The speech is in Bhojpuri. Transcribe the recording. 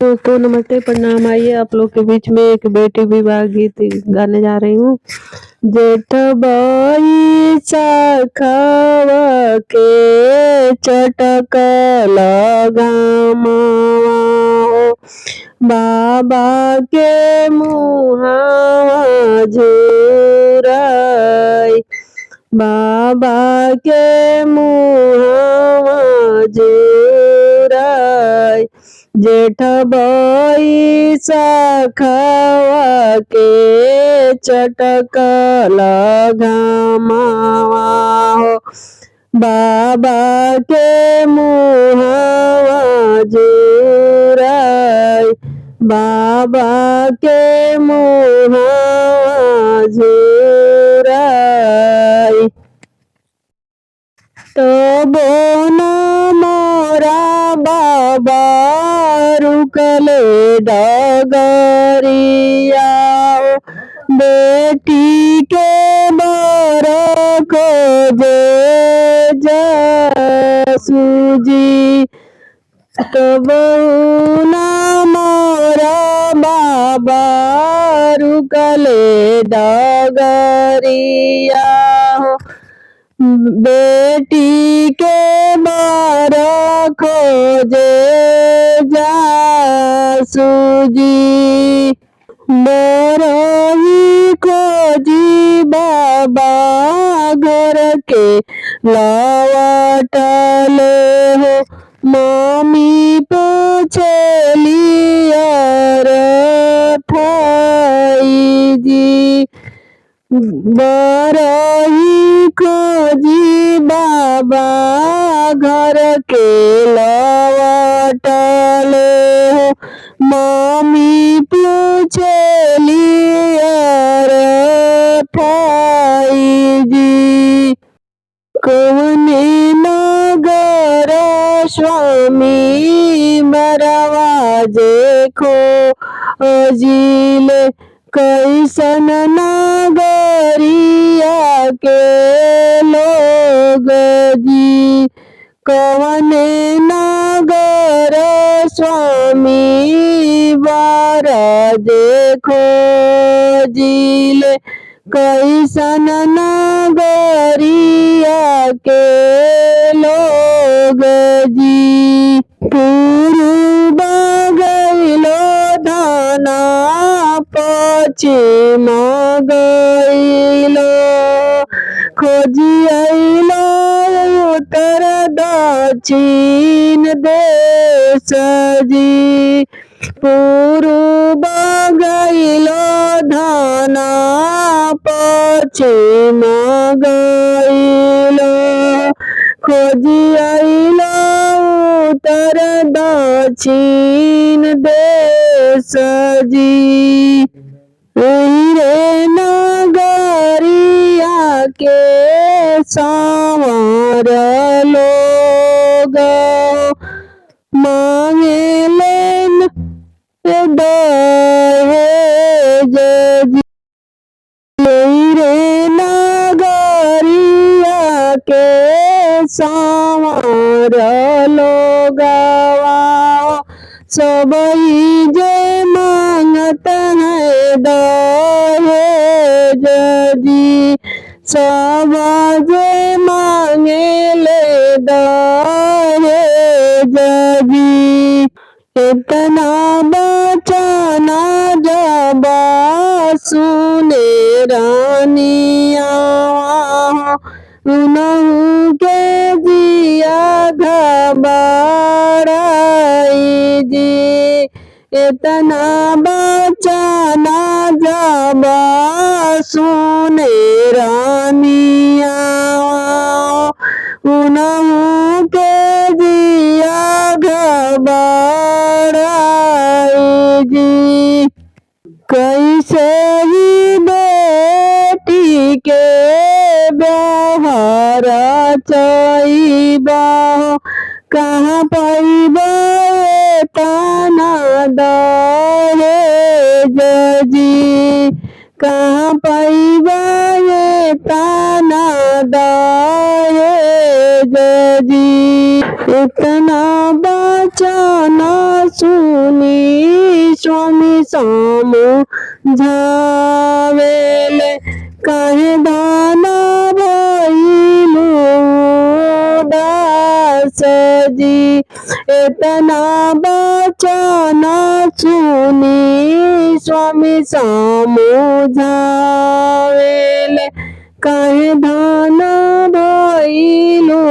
दोस्तों नमस्ते, प्रणाम। आइए आप लोग के बीच में एक बेटी विवाह गीत गाने जा रही हूँ। जेठ बाई शाखावा के चटक लगामा बाबा के मुहावा झुराई, बाबा के मुहावा झुराई। जेठ बाई शाखावा के चटक लगामावा हो बाबा के मुहावा झुराई, बाबा के मुहावा झुराई। तो बोना मोरा बाबा रुकले डगरिया, बेटी के बर खोजे जसूजी। तो बोना मोरा बाबा रुकले डगरिया, बेटी के बार खोजे जासूजी। मोरही खोजी बाबा घर के लौटले हो, मम्मी पूछली ठाई जी। बरही खोजी बाबा घर के लौटले हो, मम्मी पूछली ठाई जी। कौने नगर स्वामी मरवाजे खोजिले, कैसन नगरिया के लोग जी। कौने नगर स्वामी बरजे खोजिले, कैसन नगरिया के लोग जी। पूर्व गइलो धना पश्चिम गइलो, खोजी अइलो उत्तर दक्षिण देश जी। पूर्व गइलो धना पश्चिम गइलो, खोजी अइलो उत्तर दक्षिण देश जी। रे नगरिया के सांवर लोग मांगे लेन दहेज जी। रे नगरिया के सांवर लोग सबई जे मांगत है दहेज जी। सब जे मांगे ले दहेज जी। इतना बचना जब सुने रानिया, उनहु के जिया घबराई जी। इतना बचना जब सुने रानिया, उनहु के जिया घबराई जी। कैसे ही बेटी के व्यवहार चईबा, कहाँ पैबा तना दहेज जी। कहाँ पैबा तना दहेज जी। इतना वचन सुनी स्वामी समझावेले काहे दाना भइलु दास जी इतना वचन सुनी स्वामी समझावेले काहे दाना भइलु